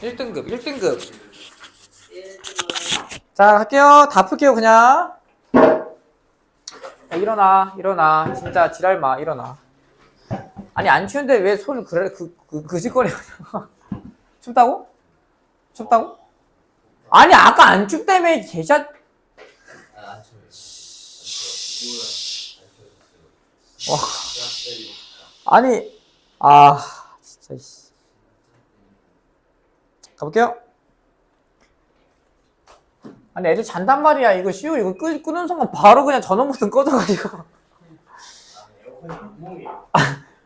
1등급 1등급. 자 갈게요. 다 풀게요 그냥. 야, 일어나 진짜 지랄마 일어나. 아니 안 추운데 왜 손을 그래 그짓거려. 춥다고? 춥다고? 아니 아까 안 춥다며 개샷. 와. 아니 진짜 가볼게요. 아니 애들 잔단 말이야. 이거 쉬워. 이거 끄는 순간 바로 그냥 전원 버튼 꺼져가지고.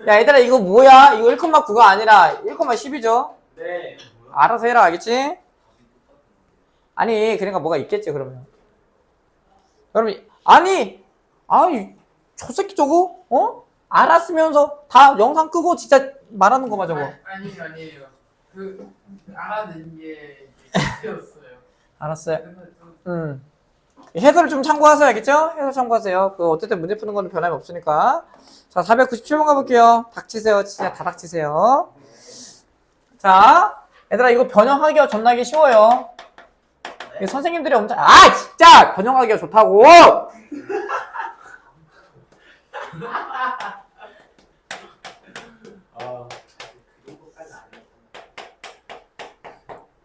야 얘들아 이거 뭐야? 이거 1,9가 아니라 1,10이죠? 네. 알아서 해라 알겠지? 아니 그러니까 뭐가 있겠지 그러면. 여러분 아니 저 새끼 저거 알았으면서 다 영상 끄고 진짜 말하는 거만 저거. 아니에요. 그 알아듣는 게 되었어요. 알았어요. 해설을 좀 참고하세요 알겠죠? 해설 참고하세요. 그 어쨌든 문제 푸는 거는 변함이 없으니까. 자 497번 가볼게요. 닥치세요. 진짜 다 닥치세요. 자 얘들아 이거 변형하기가 존나게 쉬워요. 선생님들이 엄청 진짜 변형하기가 좋다고.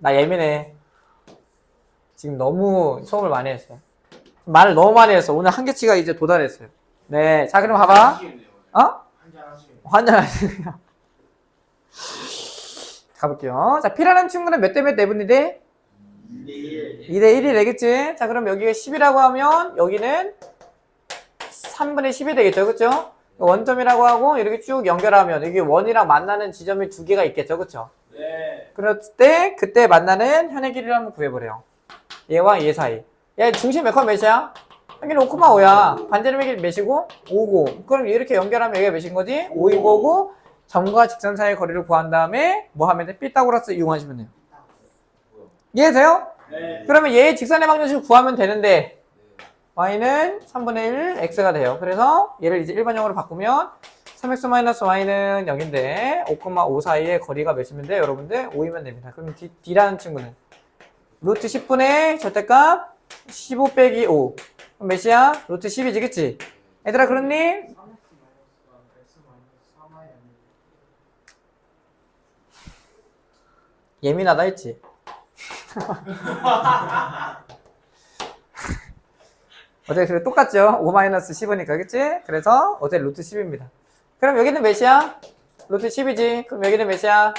나 예민해. 지금 너무 수업을 많이 했어요. 말을 너무 많이 했어. 오늘 한계치가 이제 도달했어요. 네, 자 그럼 봐봐. 한잔 하시네요. 가볼게요. 자 P라는 친구는 몇 대 몇 내분인데? 2대 1이 되겠지? 자 그럼 여기가 10이라고 하면 여기는 3분의 10이 되겠죠, 그쵸? 원점이라고 하고 이렇게 쭉 연결하면 여기 원이랑 만나는 지점이 두 개가 있겠죠, 그쵸? 네. 그럴 때 그때 만나는 현의 길이를 한번 구해보래요. 얘와 얘 사이. 얘 중심 몇 컴 몇이야? 여기는 5,5야. 반지름의 길이 몇이고? 5고. 그럼 이렇게 연결하면 여기가 몇인 거지? 5인 거고 점과 직선 사이의 거리를 구한 다음에 뭐 하면 돼? 피타고라스 이용하시면 돼요. 이해돼요? 네. 그러면 얘의 직선의 방정식을 구하면 되는데 y는 3분의 1 x가 돼요. 그래서 얘를 이제 일반형으로 바꾸면 3x-y는 0인데 5,5 사이의 거리가 몇이면 돼요? 여러분들 5이면 됩니다. 그럼 D라는 친구는 루트 10분의 절대값 15 빼기 5 그럼 몇이야? 루트 10이지 그치? 얘들아 그렇니? 예민하다 했지? 어제 그래 똑같죠? 5-10이니까 그치? 그래서 어제 루트 10입니다. 그럼 여기는 몇이야? 루트 10이지. 그럼 여기는 몇이야?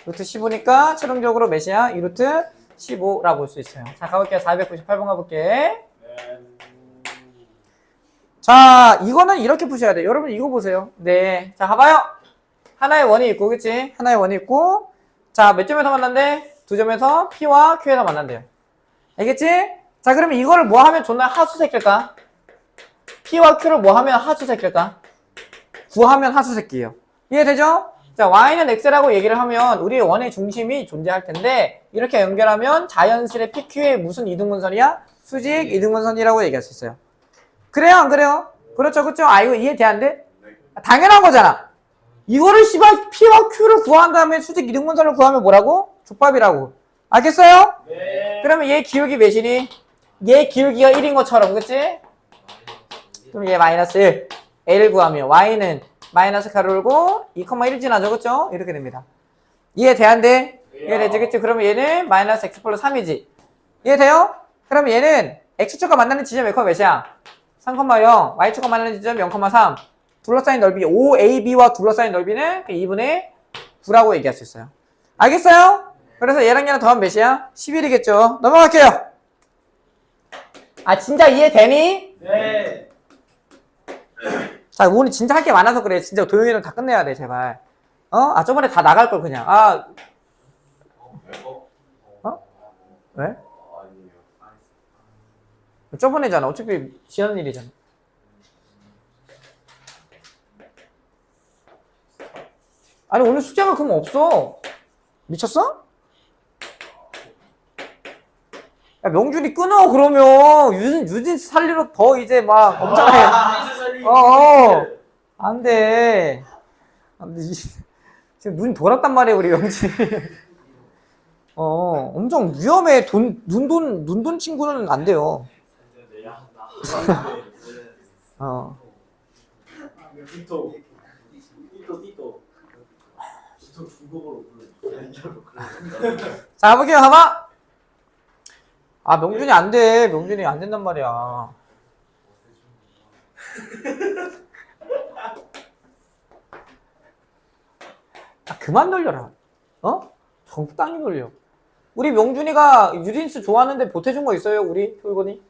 루트 15니까 최종적으로 몇이야? 2루트 15라고 볼 수 있어요. 자 가볼게요. 498번 가볼게. 자 이거는 이렇게 푸셔야 돼요. 여러분 이거 보세요. 네, 자 가봐요. 하나의 원이 있고 그치? 하나의 원이 있고 자 몇 점에서 만난대? 두 점에서 P와 Q에서 만난대요. 알겠지? 자 그러면 이거를 뭐 하면 존나 하수새끼일까? P와 Q를 뭐 하면 하수새끼일까? 구하면 하수새끼예요. 이해되죠? 자 Y는 X라고 얘기를 하면 우리의 원의 중심이 존재할 텐데 이렇게 연결하면 자연스레 PQ의 무슨 이등분선이야? 수직 이등분선이라고 얘기할 수 있어요. 그래요 안 그래요? 그렇죠 그렇죠? 이거 이해돼 안 돼? 당연한 거잖아. 이거를 씨발 P와 Q를 구한 다음에 수직 이등분선을 구하면 뭐라고? 족밥이라고. 알겠어요? 네. 그러면 얘 기울기 몇이니? 얘 기울기가 1인 것처럼 그치? 그럼 얘 마이너스 1 A를 구하면 Y는 마이너스 가로 열고 2,1 지나죠 그쵸? 이렇게 됩니다. 이해돼 안 돼? 이해되지 그치? 그러면 얘는 마이너스 X 플러스 3이지. 이해돼요? 그러면 얘는 X축과 만나는 지점 몇이야? 3,0 Y축과 만나는 지점 0,3 둘러싸인 넓이 5AB와 둘러싸인 넓이는 2분의 9라고 얘기할 수 있어요. 알겠어요? 그래서 얘랑 얘랑 더하면 몇이야? 11이겠죠. 넘어갈게요. 진짜 이해되니? 네. 자 오늘 진짜 할 게 많아서 그래. 진짜 도영이랑 다 끝내야 돼 제발. 저번에 다 나갈 걸 그냥. 왜? 저번에잖아. 어차피 지난 일이잖아. 아니 오늘 숙제가 그럼 없어. 미쳤어? 야 명준이 끊어 그러면 유진 살리러 더 이제 막 엄청나게 안돼 안돼 지금 눈 돌았단 말이야 우리 명준이. 엄청 위험해. 눈돈 친구는 안 돼요. 어. 띠또 중국어로 불러. 자, 볼게요. 봐봐. 아, 명준이 안 돼. 명준이 안 된단 말이야. 아, 그만 돌려라. 적당히 돌려. 우리 명준이가 유린스 좋아하는데 보태준 거 있어요, 우리 효이건이?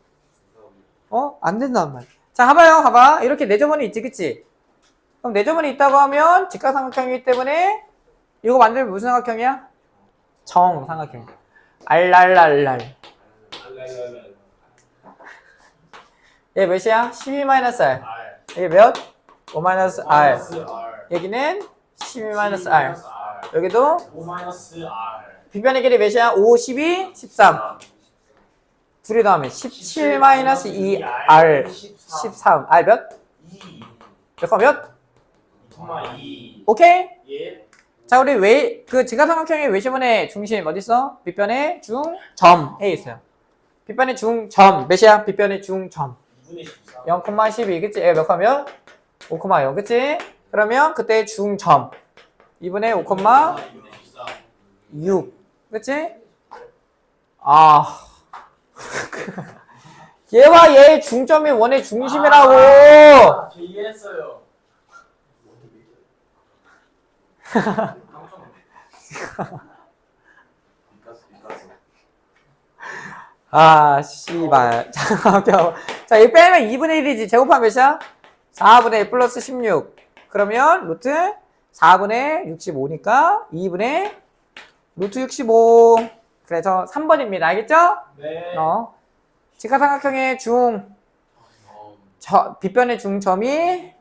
안 된단 말이야. 자, 봐봐. 이렇게 내저번이 있지, 그치? 그럼 내저번이 있다고 하면 직각삼각형이기 때문에 이거 만들면 무슨 삼각형이야? 정삼각형. 알랄랄랄. 얘 몇이야? 12-R. 이게 몇? 5-R. 여기는 12-R. 여기도 5-R. 비변의 길이 몇이야? 5, 12, 13. 둘이 더하면 17-2R 13. R 몇? 2. 몇 몇? 2. 오케이? 예. 자, 우리 그 직각삼각형의 외시분의 중심 어딨어? 빗변의 중점에 있어요. 빗변의 중점 몇이야? 빗변의 중점 2분의 14. 0,12 그치? 얘가 몇 하면? 5,0 그치? 그러면 그때 중점 2분의 5,6 그치? 아 얘와 얘의 중점이 원의 중심이라고. 저 이해했어요. 아, 씨발. 자, 이 빼면 2분의 1이지. 제곱하면 몇이야? 4분의 1 플러스 16. 그러면 루트 4분의 65니까 2분의 루트 65. 그래서 3번입니다. 알겠죠? 네. 직각삼각형의 빗변의 중점이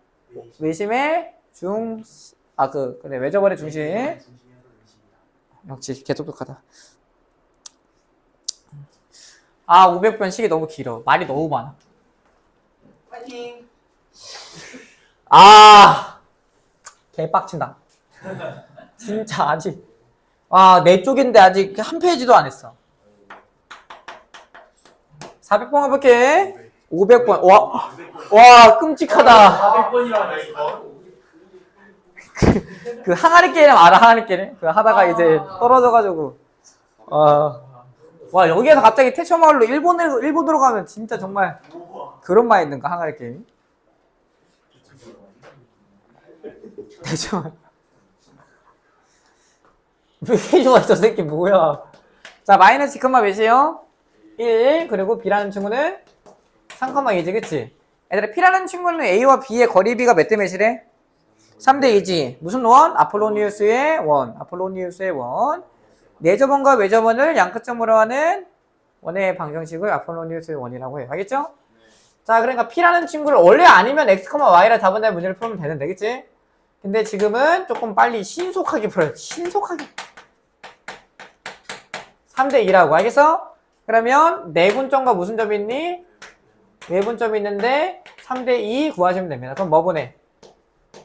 외심의 그래, 외저번의 중심. 역시 개똑똑하다. 500번 식이 너무 길어. 말이 너무 많아. 파이팅. 개빡친다. 진짜 아직. 내 쪽인데 아직 한 페이지도 안 했어. 400번 해볼게. 500번. 와, 끔찍하다. 400번이라고 했어. 그 항아리 게임 알아? 항아리 게임? 그 하다가 이제 떨어져가지고. 와, 여기에서 갑자기 태초마을로 일본으로 가면 진짜 정말 그런 마인드인가, 항아리 게임이? 태초마을. 왜 태초가 저 새끼 뭐야? 자, 마이너스 2, 몇이에요? 1, 그리고 B라는 친구는 3,2지, 그치? 얘들아, P라는 친구는 A와 B의 거리비가 몇 대 몇이래? 3대 2지. 무슨 원? 아폴로니우스의 원. 아폴로니우스의 원. 내저번과 외저번을 양끝점으로 하는 원의 방정식을 아폴로니우스의 원이라고 해요. 알겠죠? 자, 그러니까 P라는 친구를 원래 아니면 X, Y라 잡은다는 문제를 풀면 되는데, 그치? 근데 지금은 조금 빨리 신속하게 풀어요. 신속하게. 3대 2라고. 알겠어? 그러면 내분점과 무슨 점이 있니? 외분점이 있는데 3대 2 구하시면 됩니다. 그럼 뭐 보내?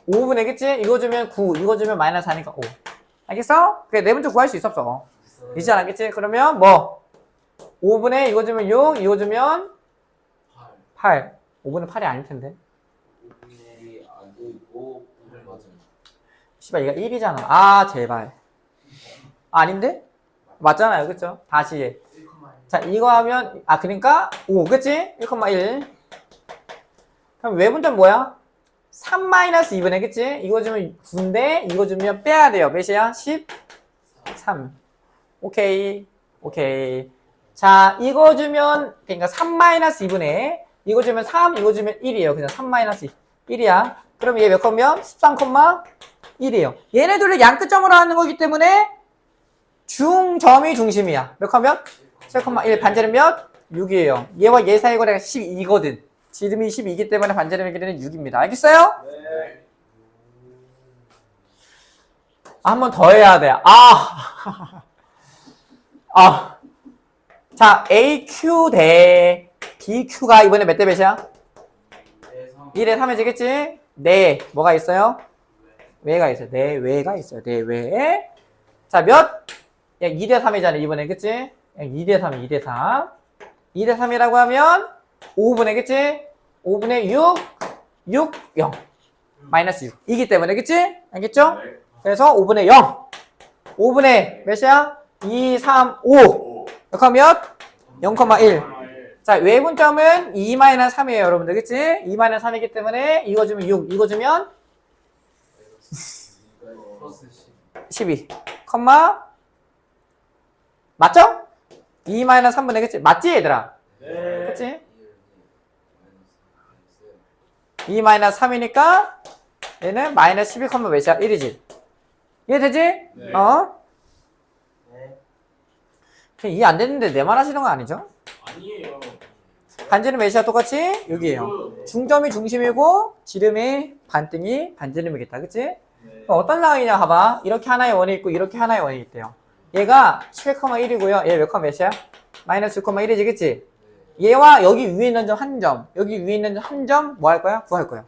5분의 그치? 이거 주면 9, 이거 주면 마이너스 4니까 5. 알겠어? 그래, 내분점 구할 수 있어 없어? 있지 않았겠지? 그러면 뭐? 5분의 이거 주면 6, 이거 주면 8. 5분의 8이 아닐 텐데. 5분의 안 되고 5분의 맞으면. 씨발, 얘가 1이잖아. 제발. 아닌데? 맞잖아요. 그쵸? 다시 해. 1,1. 자, 이거 하면, 그러니까 5, 그치? 1,1. 그럼 외분점 뭐야? 3-2분의, 그치? 이거 주면 9인데, 이거 주면 빼야 돼요. 몇이야? 13. 오케이. 자, 이거 주면, 그러니까 3-2분의, 이거 주면 3, 이거 주면 1이에요. 그냥 3-1이야. 그럼 얘 몇 컷면? 13,1이에요. 얘네들을 양끝점으로 하는 거기 때문에, 중점이 중심이야. 몇 컷면? 7,1. 반지름 몇? 6이에요. 얘와 얘 사이 거리가 12거든. 지름이 12이기 때문에 반지름의 길이는 6입니다. 알겠어요? 네. 한 번 더 해야 돼. 자, AQ 대 BQ가 이번에 몇 대 몇이야? 1에 3이지, 그치? 네, 뭐가 있어요? 외가 있어요. 내외가 있어요. 내외. 자, 몇? 야, 2대 3이잖아, 이번에. 그치? 야, 2대 3, 2대 3. 2대 3이라고 하면 5분의, 그치? 5분의 6, 6, 0. 마이너스 6. 이기 때문에, 그치? 알겠죠? 그래서 5분의 0. 5분의 몇이야? 2, 3, 5. 몇 몇? 0,1. 자, 외분점은 2-3이에요, 여러분들. 그치? 2-3이기 때문에 이거 주면 6, 이거 주면 플러스 12. 컴마. 맞죠? 2-3분의, 그치? 맞지, 얘들아? 네. 그치? 2-3이니까 얘는 마이너스 12, 몇이야? 1이지. 이해되지? 네. 어? 네. 이해 안 되는데 내 말 하시는 거 아니죠? 아니에요. 반지름 몇이야? 똑같이? 6이에요. 중점이 중심이고 지름이 반등이 반지름이겠다. 그치? 네. 그럼 어떤 상황이냐 봐봐. 이렇게 하나의 원이 있고 이렇게 하나의 원이 있대요. 얘가 7,1이고요. 얘 몇이야? 마이너스 6,1이지. 그치? 얘와 여기 위에 있는 점 한 점, 여기 위에 있는 점 한 점 뭐 할 거야? 구할 거야.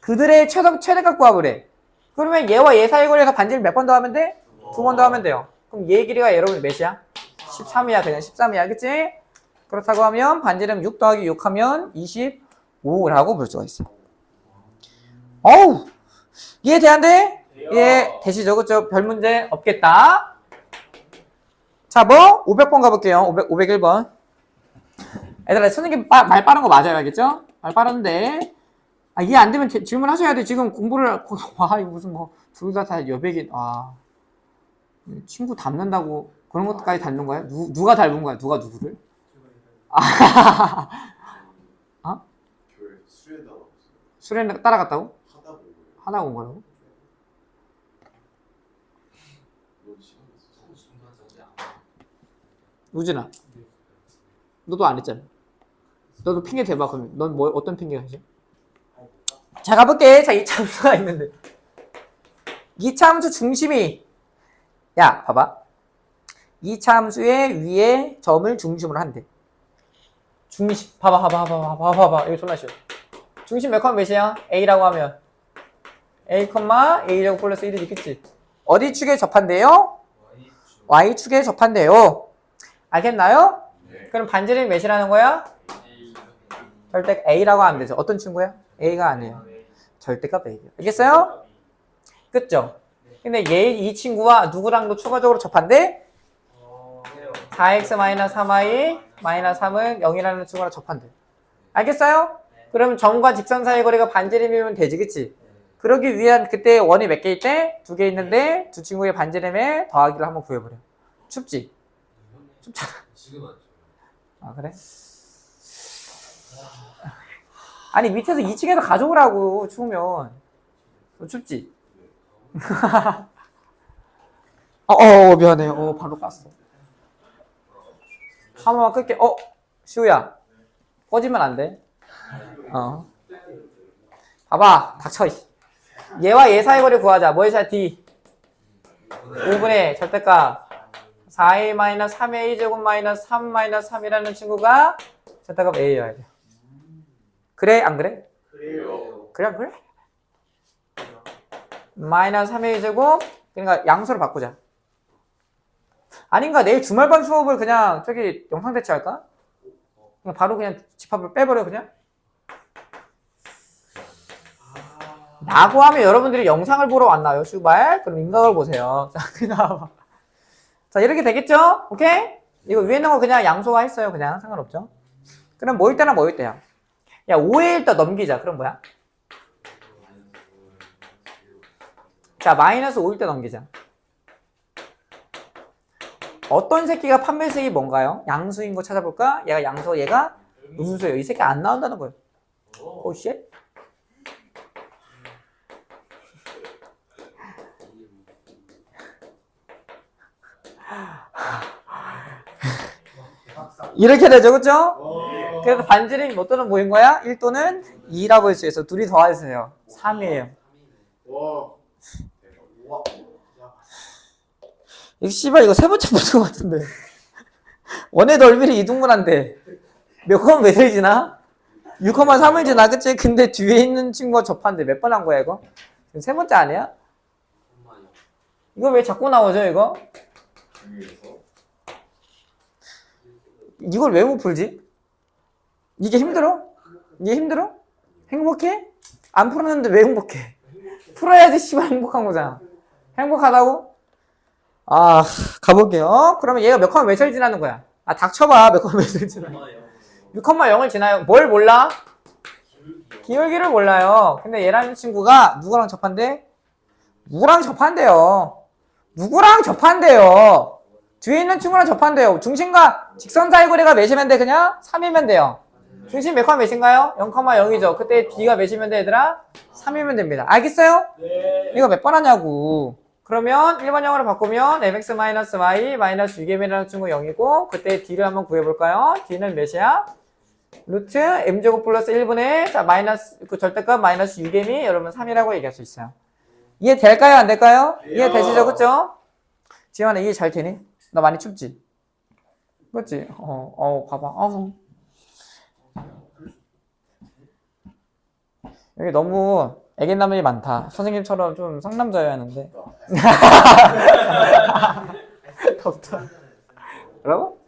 그들의 최대값 구하보래. 그러면 얘와 얘 사이 거리에서 반지름 몇 번 더 하면 돼? 2번 더 하면 돼요. 그럼 얘 길이가 여러분 몇이야? 13이야. 그냥 13이야. 그치? 그렇다고 하면 반지름 6 더하기 6 하면 25라고 볼 수가 있어. 어우! 이해돼안돼? 예, 되시죠? 그쵸? 별 문제 없겠다. 자, 뭐? 500번 가볼게요. 501번. 얘들아, 선생님 말 빠른 거 맞아요. 알겠죠? 말 빠른데. 아, 이해 안 되면 질문하셔야 돼. 지금 공부를, 와, 이거 무슨 뭐, 둘 다 여백이, 아. 친구 닮는다고 그런 것까지 닮는 거야? 누가 닮은 거야? 누가 누구를? 어? 교회 수에다 수련 따라갔다고? 하다 보고 하나 온 거라고? 너 시간 있어. 우진아, 너도 안 했잖아. 너도 핑계 대봐. 그러면 넌 뭐 어떤 핑계가 있지? 자, 가볼게. 자, 이차함수가 있는데 이차함수 중심이, 야, 봐봐. 이차함수의 위에 점을 중심으로 한대. 중심, 봐봐. 이거 존나 쉬워. 중심 몇 컴마 몇이야? A라고 하면 A, A제곱 플러스 1이지, 그치? 어디 축에 접한대요? Y축에 접한대요. 알겠나요? 네. 그럼 반지름이 몇이라는 거야? 절대 A라고 하면 되죠. 어떤 친구야? A가 아니에요. 절대값 A예요. 알겠어요? 그쵸? 근데 이 친구와 누구랑도 추가적으로 접한대? 4x-3y 마이너스 3은 0이라는 친구랑 접한대. 알겠어요? 그럼 점과 직선 사이 거리가 반지름이면 되지, 그치? 그러기 위한 그때 원이 몇 개 있대? 2개 있는데 두 친구의 반지름에 더하기를 한번 구해버려. 춥지? 춥잖아. 지금 안 줘. 아, 그래? 아니, 밑에서 2층에서 가져오라고, 추우면. 너 춥지? 미안해. 바로 깠어. 한 번만 끌게. 시우야. 꺼지면 안 돼. 봐봐. 닥쳐. 얘와 얘 사이 거리 구하자. 뭐야, D? 5분의 절대값 4a-3a 제곱 마이너스 3-3이라는 친구가 절대값 a여야 돼. 그래? 안 그래? 그래요. 그래? 안 그래? 마이너스 3a 제곱, 그러니까 양수로 바꾸자. 아닌가? 내일 주말반 수업을 그냥 저기 영상 대체할까? 그냥 바로 그냥 집합을 빼버려 그냥? 라고 하면 여러분들이 영상을 보러 왔나요? 슈발? 그럼 인각을 보세요. 자, 그냥 자, 이렇게 되겠죠? 오케이? 이거 위에 있는 거 그냥 양수화 했어요. 그냥 상관없죠? 그럼 뭐일 때나 뭐일 때야? 야, 5일 때 넘기자. 그럼 뭐야? 자, 마이너스 5일 때 넘기자. 어떤 새끼가 판별식이 뭔가요? 양수인 거 찾아볼까? 얘가 양수, 얘가 음수예요. 이 새끼 안 나온다는 거예요. 오, 쉣. 이렇게 되죠, 그쵸? 그래서 반지름이 뭐 또는 뭐인 거야? 1또는 2라고 할 수 있어. 둘이 더하세요. 3이에요. 와. 와. 이거 씨발 이거 세 번째 붙은 것 같은데. 원의 넓이를 이등분한데 몇 컴마 몇을 지나? 6,3을 지나, 그치? 근데 뒤에 있는 친구가 접한데 몇 번 한 거야 이거? 지금 세 번째 아니야? 이거 왜 자꾸 나오죠, 이거? 정리해서 이걸 왜 못 풀지? 이게 힘들어? 이게 힘들어? 행복해? 안 풀었는데 왜 행복해? 풀어야지 씨발 행복한 거잖아. 행복하다고? 아, 가볼게요. 그러면 얘가 몇 컴마 몇을 지나는 거야? 아, 닥쳐봐. 몇 컴마 몇을 지나요? 6,0을 지나요. 뭘 몰라? 기울기를 몰라요. 근데 얘라는 친구가 누구랑 접한대? 누구랑 접한대요. 누구랑 접한대요. 뒤에 있는 친구랑 접한대요. 중심과 직선 사이 거리가 몇이면 돼? 그냥 3이면 돼요. 중심 몇 컴마 몇인가요? 0,0이죠. 그때 D가 몇이면 돼, 얘들아? 3이면 됩니다. 알겠어요? 네. 이거 몇 번 하냐고. 그러면 1번 영어로 바꾸면 mx-y -6m이라는 친구 0이고 그때 D를 한번 구해볼까요? D는 몇이야? 루트 m제곱 플러스 1분의 자 마이너스 그 절대값 마이너스 6m이 여러분 3이라고 얘기할 수 있어요. 이해 될까요? 안 될까요? 이해 되시죠? 그쵸? 지환아 이해 잘 되니? 나 많이 춥지? 그치? 봐봐. 여기 너무 애견남들이 많다. 선생님처럼 좀 상남자여야 하는데. 덥다. 뭐라고?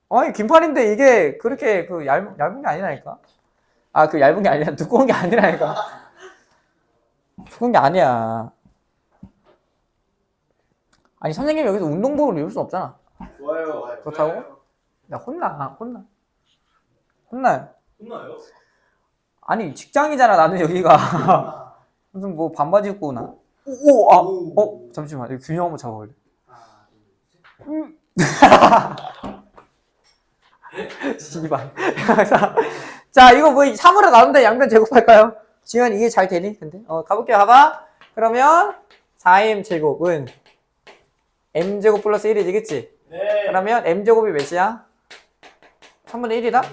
아니 긴팔인데 이게 그렇게 그 얇은 게 아니라니까. 아 그 얇은 게 아니라 두꺼운 게 아니라니까. 두꺼운 게 아니야. 아니 선생님 여기서 운동복을 입을 수 없잖아. 좋아요. 그렇다고? 야 혼나요. 혼나요? 아니 직장이잖아 나는 여기가. 무슨 뭐 반바지 입고 오나? 잠시만 여기 균형 한번 잡아볼래. 씨발. 자 이거 뭐 3으로 나눈데 양변 제곱할까요? 지현 이해 잘 되니? 근데 가볼게요. 봐봐. 그러면 4m 제곱은 m 제곱 플러스 1이지, 그치? 네. 그러면 m 제곱이 몇이야? 3분의 1이다?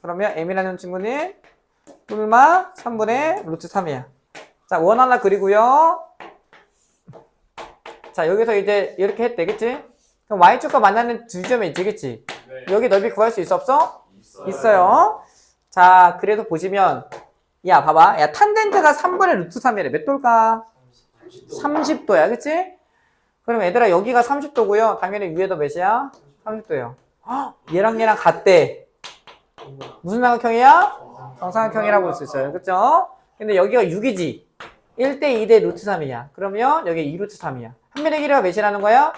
그러면 m이라는 친구는 뿔마 3분의 루트 3이야. 자, 원 하나 그리고요. 자, 여기서 이제 이렇게 했대, 그치? 그럼 y축과 만나는 두 점이 있지, 그치? 네. 여기 넓이 구할 수 있어, 없어? 있어요. 자, 그래서 보시면 야, 봐봐. 야, 탄젠트가 3분의 루트 3이래. 몇 도일까? 30도야, 그치? 그럼 얘들아 여기가 30도고요. 당연히 위에도 몇이야? 30도예요. 얘랑 얘랑 같대. 무슨 삼각형이야? 정삼각형이라고 볼 수 있어요. 그쵸? 근데 여기가 6이지. 1대 2대 루트 3이야. 그러면 여기 2루트 3이야. 한 면의 길이가 몇이라는 거야?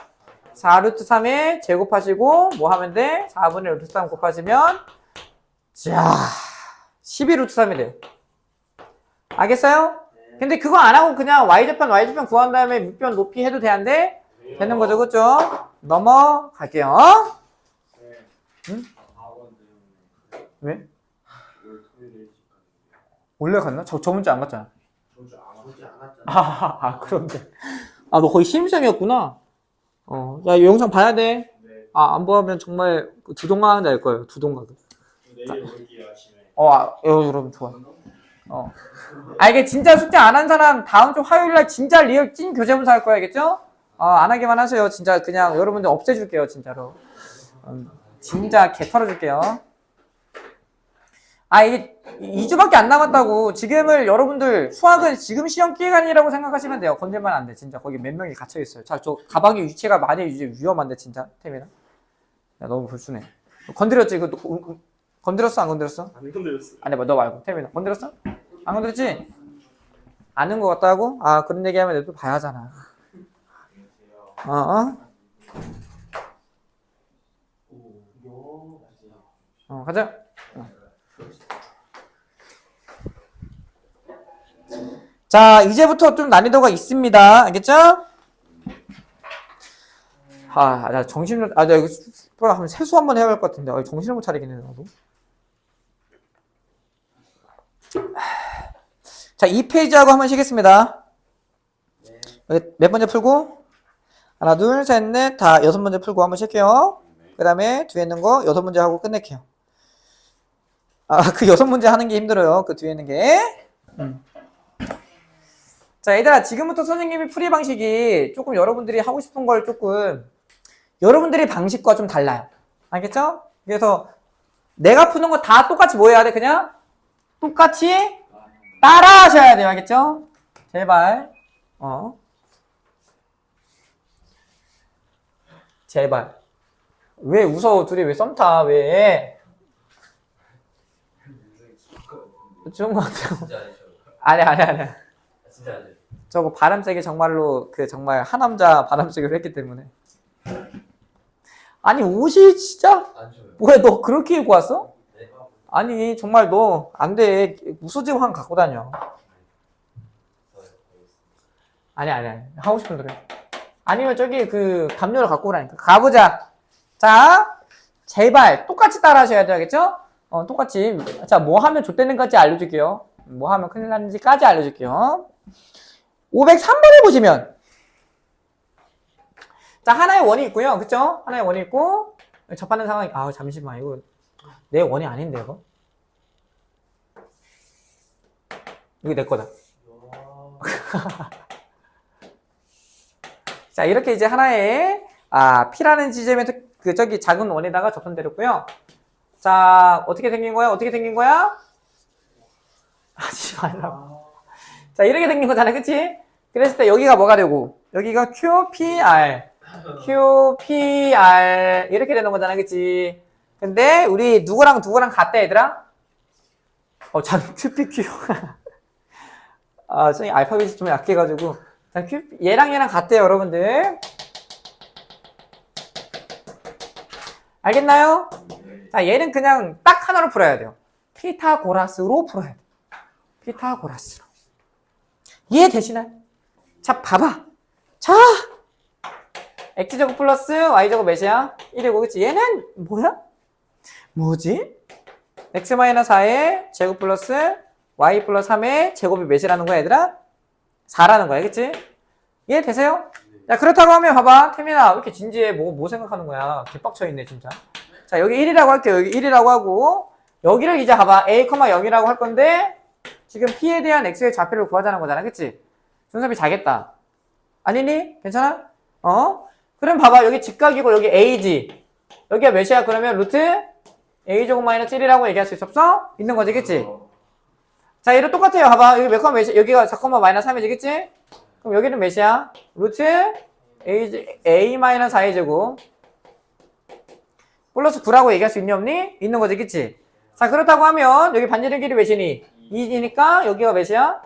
4루트 3에 제곱하시고 뭐 하면 돼? 4분의 루트 3 곱하시면 자 12루트 3이 돼요. 알겠어요? 근데 그거 안 하고 그냥 y좌편 구한 다음에 밑변 높이 해도 되는데 되는 거죠, 그죠? 넘어갈게요. 응? 왜? 원래 갔나? 저 문제 안 갔잖아. 그런데. 너 거의 신입생이었구나. 야, 이 영상 봐야 돼. 안 보면 정말 두동강자 될 거예요, 두동강. 내일 올게요, 아침에. 여러분 좋아. 이게 진짜 숙제 안 한 사람 다음 주 화요일날 진짜 리얼 찐 교재문서 할 거야, 알겠죠? 안 하기만 하세요. 진짜 그냥 여러분들 없애줄게요, 진짜로. 진짜 개 털어줄게요. 이게 2주밖에 안 남았다고. 지금을 여러분들 수학은 지금 시험 기간이라고 생각하시면 돼요. 건들면 안 돼, 진짜. 거기 몇 명이 갇혀 있어요. 자, 저 가방의 위치가 많이 위험한데, 진짜. 태민아. 야, 너무 불순해. 건드렸지? 건드렸어, 안 건드렸어? 안 건드렸어요. 아니, 너 말고. 태민아. 건드렸어? 안 건드렸지? 아는 것 같다고? 그런 얘기 하면 내도 봐야 하잖아. 가자. 자, 이제부터 좀 난이도가 있습니다. 알겠죠? 나 정신을, 나 이거 한번 세수 한번 해야 할 것 같은데. 정신을 못 차리겠네, 나도. 자, 2페이지하고 한번 쉬겠습니다. 몇 번째 풀고? 하나, 둘, 셋, 넷, 다 6문제 풀고 한번 쉴게요. 그 다음에 뒤에 있는 거 6문제 하고 끝낼게요. 그 6문제 하는 게 힘들어요. 그 뒤에 있는 게. 자, 얘들아, 지금부터 선생님이 풀이 방식이 조금 여러분들이 하고 싶은 걸 조금 여러분들의 방식과 좀 달라요. 알겠죠? 그래서 내가 푸는 거 다 똑같이 뭐 해야 돼? 그냥 똑같이 따라 하셔야 돼요. 알겠죠? 제발. 제발. 왜 웃어? 둘이 왜 썸 타? 왜? 좋은 것 같아요. 진짜 아니죠. 아니. 진짜 아니죠. 저거 바람 세게 정말로 그 정말 하남자 바람 세기로 했기 때문에. 아니 옷이 진짜 안 줘요. 뭐야 너 그렇게 입고 왔어? 네. 아니 정말 너 안 돼. 무소집 한 갖고 다녀. 아니 하고 싶은 대로 해. 아니면 저기 그 담요를 갖고 오라니까. 가보자. 자 제발 똑같이 따라 하셔야 되겠죠? 똑같이. 자 뭐 하면 좋대는까지 알려줄게요. 뭐 하면 큰일 나는지까지 알려줄게요. 503번을 보시면 자 하나의 원이 있고요. 그쵸? 하나의 원이 있고 접하는 상황이 잠시만 이거 내 원이 아닌데 이거 내 거다. 자 이렇게 이제 하나의 P라는 지점에서 그 저기 작은 원에다가 접선되었고요. 자 어떻게 생긴 거야? 하지 말라고. 자 이렇게 생긴 거잖아, 그치? 그랬을 때 여기가 뭐가 되고 여기가 QPR 이렇게 되는 거잖아, 그치? 근데 우리 누구랑 같다 얘들아? QPQ 저희 알파벳이 좀 약해가지고 얘랑 같대요, 여러분들. 알겠나요? 자, 얘는 그냥 딱 하나로 풀어야 돼요. 피타고라스로 풀어야 돼요. 피타고라스로. 이해되시나요? 자, 봐봐. 자, x제곱 플러스 y제곱 몇이야? 1이고, 그치? 얘는 뭐야? 뭐지? x-4의 제곱 플러스 y 플러스 3의 제곱이 몇이라는 거야, 얘들아? 4라는 거야, 그치? 이해되세요? 자, 그렇다고 하면 봐봐. 태민아, 왜 이렇게 진지해? 뭐 생각하는 거야? 개빡쳐있네, 진짜. 자, 여기 1이라고 할게요. 여기 1이라고 하고, 여기를 이제 봐봐. a, 0이라고 할 건데, 지금 p에 대한 x의 좌표를 구하자는 거잖아, 그치? 준섭이 자겠다. 아니니? 괜찮아? 그럼 봐봐. 여기 직각이고, 여기 a지. 여기가 몇이야? 그러면 루트 a제곱 마이너스 1이라고 얘기할 수 있었어? 있는 거지, 그치? 자, 얘도 똑같아요. 봐봐. 여기 몇 컴마 몇이야? 여기가 4컴마 마이너스 3이지, 그치? 그럼 여기는 몇이야? 루트 a 마이너스 4의 제곱 플러스 9라고 얘기할 수 있니 없니? 있는 거지, 그치? 자, 그렇다고 하면 여기 반지름 길이 몇이니? 2니까 여기가 몇이야?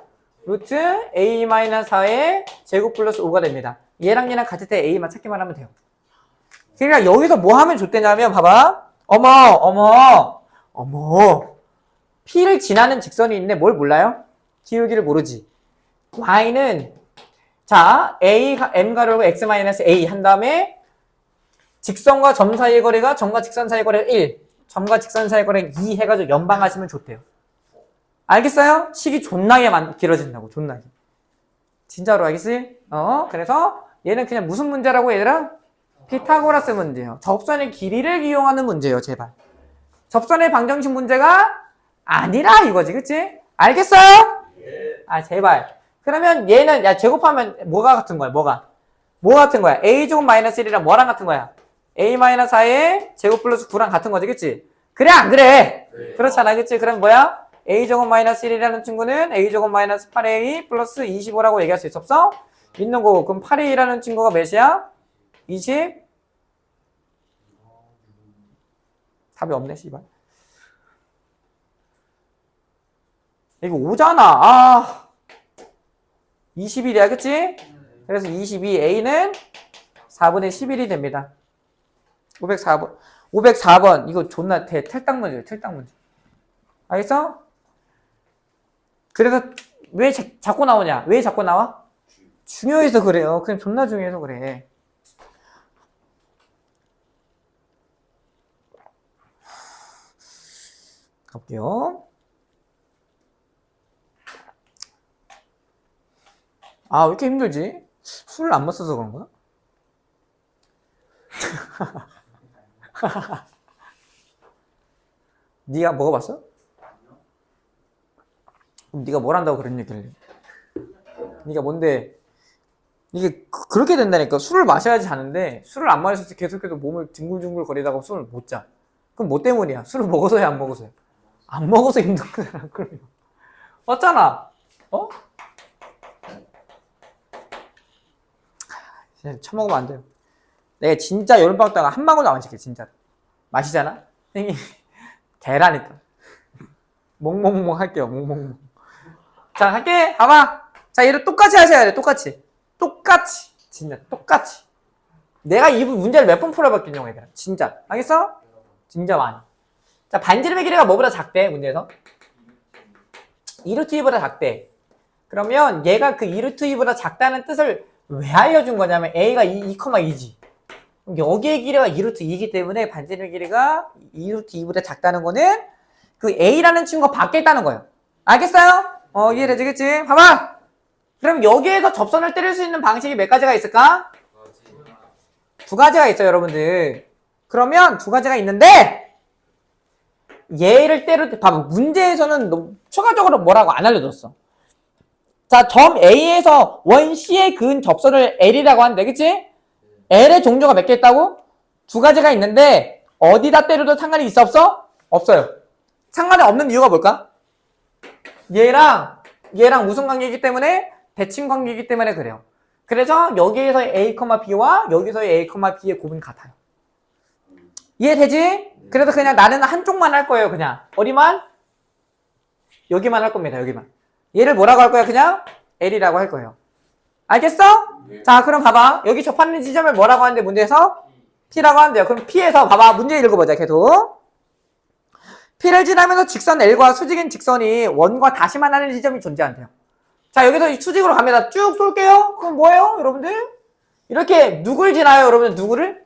루트 a 마이너스 4의 제곱 플러스 5가 됩니다. 얘랑 얘랑 같을 때 a만 찾기만 하면 돼요. 그러니까 여기서 뭐 하면 좋대냐면 봐봐. 어머 P를 지나는 직선이 있는데 뭘 몰라요? 기울기를 모르지. Y는 자 A, M 가로로 X-A 한 다음에 직선과 점 사이의 거리가 점과 직선 사이의 거리가 1 점과 직선 사이의 거리가 2 해가지고 연방하시면 좋대요. 알겠어요? 식이 존나게 길어진다고. 존나게. 진짜로 알겠지? 그래서 얘는 그냥 무슨 문제라고 얘들아? 피타고라스 문제예요. 접선의 길이를 이용하는 문제예요. 제발. 접선의 방정식 문제가 아니라 이거지. 그치? 알겠어요? 제발. 그러면 얘는 제곱하면 뭐가 같은 거야? 뭐가 같은 거야? a제곱 마이너스 1이랑 뭐랑 같은 거야? a 마이너스 4의 제곱 플러스 9랑 같은 거지. 그치? 그래 안 그래? 네. 그렇잖아. 그치? 그럼 뭐야? a제곱 마이너스 1이라는 친구는 a제곱 마이너스 8a 플러스 25라고 얘기할 수 있었어? 있는 거고. 그럼 8a라는 친구가 몇이야? 20? 답이 없네, 씨발. 이거 5잖아. 21이야, 그치? 그래서 22a는 4분의 11이 됩니다. 504번. 이거 존나 탈당 문제예요, 탈당 문제. 알겠어? 그래서 왜 자꾸 나오냐? 왜 자꾸 나와? 중요해서 그래요. 그냥 존나 중요해서 그래. 가볼게요. 왜 이렇게 힘들지? 술을 안 마셔서 그런 거야? 네가 먹어봤어? 그럼 네가 뭘 한다고 그런 얘기를 해? 네가 뭔데? 이게 그렇게 된다니까. 술을 마셔야지 자는데 술을 안 마셔서 계속해서 몸을 뒹굴뒹굴 거리다가 술을 못 자. 그럼 뭐 때문이야? 술을 먹어서야 안 먹어서야? 안 먹어서 힘든 거야. 그러면 맞잖아. 처먹으면 안 돼요. 내가 진짜 여름방학 동안 한 방울도 안 마실게 진짜. 마시잖아? 선생님 개라니까. 몽몽몽 할게요. 몽몽몽. 자 할게. 봐봐. 자 얘를 똑같이 하셔야 돼. 똑같이. 진짜 똑같이. 내가 이 문제를 몇 번 풀어봤겠냐고 얘들아. 진짜. 알겠어? 진짜 많이. 자 반지름의 길이가 뭐보다 작대 문제에서? 2루트 2보다 작대. 그러면 얘가 그 2루트 2보다 작다는 뜻을 왜 알려준 거냐면 a가 2,2지. 여기의 길이가 2루트 2이기 때문에 반지름의 길이가 2루트 2보다 작다는 거는 그 a라는 친구가 밖에 있다는 거예요. 알겠어요? 이해되겠지? 봐봐. 그럼 여기에서 접선을 때릴 수 있는 방식이 몇 가지가 있을까? 두 가지가 있어요, 여러분들. 그러면 두 가지가 있는데 얘를 때릴 때 봐봐. 문제에서는 추가적으로 뭐라고 안 알려줬어. 자, 점 A에서 원 C에 그은 접선을 L이라고 하는데, 그치? L의 종류가 몇 개 있다고? 두 가지가 있는데 어디다 때려도 상관이 있어 없어? 없어요. 상관이 없는 이유가 뭘까? 얘랑 무슨 관계이기 때문에? 대칭 관계이기 때문에 그래요. 그래서 여기에서의 A, B와 여기서의 A, B의 곱은 같아요. 이해되지? 그래서 그냥 나는 한쪽만 할 거예요. 그냥 어디만? 여기만 할 겁니다. 여기만. 얘를 뭐라고 할 거야? 그냥 L이라고 할 거예요. 알겠어? 자, 그럼 봐봐. 여기 접하는 지점을 뭐라고 하는데 문제에서? P라고 하는데요. 그럼 P에서 봐봐. 문제 읽어보자. 계속. P를 지나면서 직선 L과 수직인 직선이 원과 다시 만나는 지점이 존재한대요. 자, 여기서 이 수직으로 갑니다. 쭉 쏠게요. 그럼 뭐예요, 여러분들? 이렇게 누굴 지나요, 여러분들? 누구를?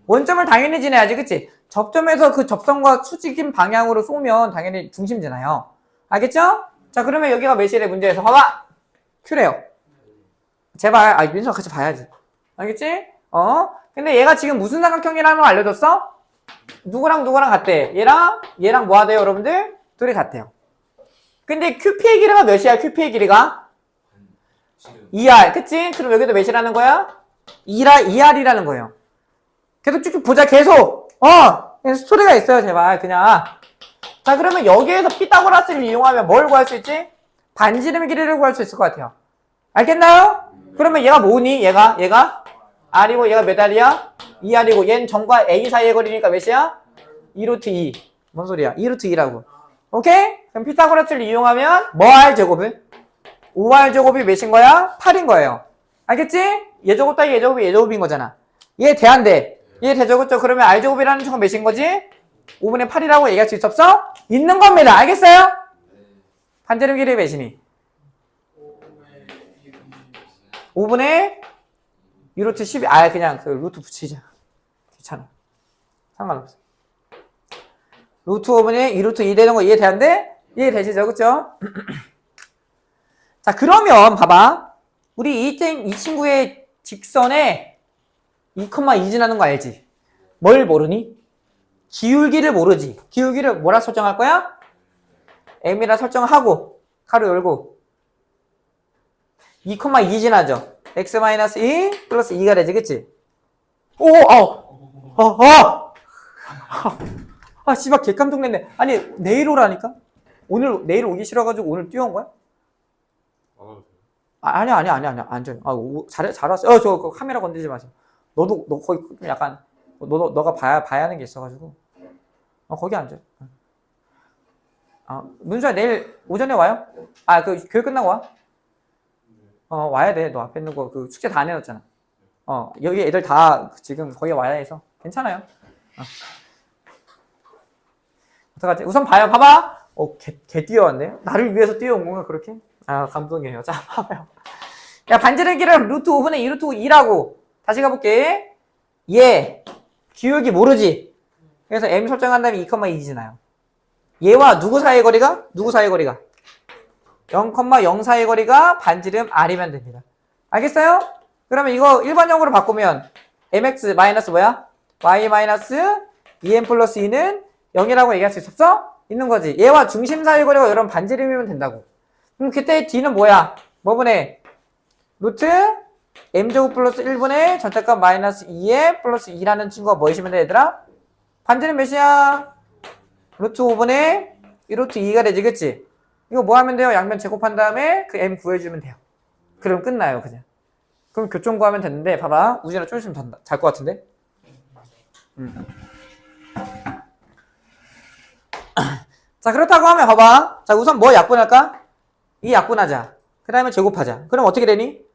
원점을 당연히 지나야지, 그치? 접점에서 그 접선과 수직인 방향으로 쏘면 당연히 중심 지나요. 알겠죠? 자, 그러면 여기가 몇이래, 문제에서. 봐봐! Q래요. 제발, 민수가 같이 봐야지. 알겠지? 근데 얘가 지금 무슨 삼각형이라는 거 알려줬어? 누구랑 같대? 얘랑 뭐 하대요, 여러분들? 둘이 같대요. 근데 QP의 길이가 몇이야, QP의 길이가? 2R, 그치? 그럼 여기도 몇이라는 거야? 2R이라는 거예요. 계속 쭉쭉 보자, 계속! 스토리가 있어요, 제발, 그냥. 자, 그러면 여기에서 피타고라스를 이용하면 뭘 구할 수 있지? 반지름의 길이를 구할 수 있을 것 같아요. 알겠나요? 그러면 얘가 뭐니? 얘가? R이고 얘가 몇 R이야? 2R이고 얘는 점과 A 사이의 거리니까 몇이야? 2루트 2. 뭔 소리야? 2루트 2라고. 오케이? 그럼 피타고라스를 이용하면 뭐 R 제곱을? 5R 제곱이 몇인 거야? 8인 거예요. 알겠지? 얘 제곱 따기 얘 제곱이 얘 제곱인 거잖아. 얘 대한대. 얘 대제곱죠? 그러면 R 제곱이라는 친구가 몇인 거지? 5분의 8이라고 얘기할 수 있었어? 있는 겁니다. 알겠어요? 반지름 길이 몇이니? 5분의 2루트 12. 그냥 그 루트 붙이자. 괜찮아. 상관없어. 루트 5분의 2루트 2 되는 거 이해되는데? 이해되시죠? 그쵸? 자, 그러면 봐봐. 우리 이 친구의 직선에 2,2 지나는 거 알지? 뭘 모르니? 기울기를 모르지. 기울기를 뭐라 설정할 거야? M이라 설정하고 가로 열고 2,2 지나죠. X-2 플러스 2가 되지, 그치? 씨발, 개깜짝 놀랐네. 아니, 내일 오라니까? 내일 오기 싫어가지고 오늘 뛰어온 거야? 아니야. 앉아요. 잘 왔어. 저 카메라 건드리지 마세요. 너 거기 좀 약간, 너가 봐야 하는 게 있어가지고. 거기 앉아. 문수야, 내일 오전에 와요? 그 교육 끝나고 와? 와야 돼. 너 앞에 있는 거, 그 숙제 다 안 해놨잖아. 여기 애들 다 지금 거기 와야 해서. 괜찮아요. 어떡하지? 우선 봐요. 봐봐. 개 뛰어왔네. 나를 위해서 뛰어온 건가, 그렇게? 감동이에요. 자, 봐봐요. 야, 반지름 길이는 루트 5분의 2루트 2라고. 다시 가볼게. 얘, 기울기 모르지? 그래서 M 설정한 다음에 2,2 지나요. 얘와 누구 사이의 거리가? 0,0 사이의 거리가 반지름 R이면 됩니다. 알겠어요? 그러면 이거 일반형으로 바꾸면 mx 마이너스 뭐야? y 마이너스 2m 플러스 2는 0이라고 얘기할 수 있었어? 있는 거지. 얘와 중심 사이의 거리가 여러분 반지름이면 된다고. 그럼 그때 d는 뭐야? 뭐분의 루트 m제곱 플러스 1분의 전체값 마이너스 2에 플러스 2라는 친구가 뭐이시면 돼, 얘들아? 반지름 몇이야? 루트 5분의 1루트 2가 되지, 그치? 이거 뭐 하면 돼요? 양면 제곱한 다음에 그 m 구해주면 돼요. 그럼 끝나요, 그냥. 그럼 교점 구하면 되는데, 봐봐. 우진아 좀 있으면 잘 것 같은데? 자, 그렇다고 하면 봐봐. 자, 우선 뭐 약분할까? 이 약분하자. 그 다음에 제곱하자. 그럼 어떻게 되니?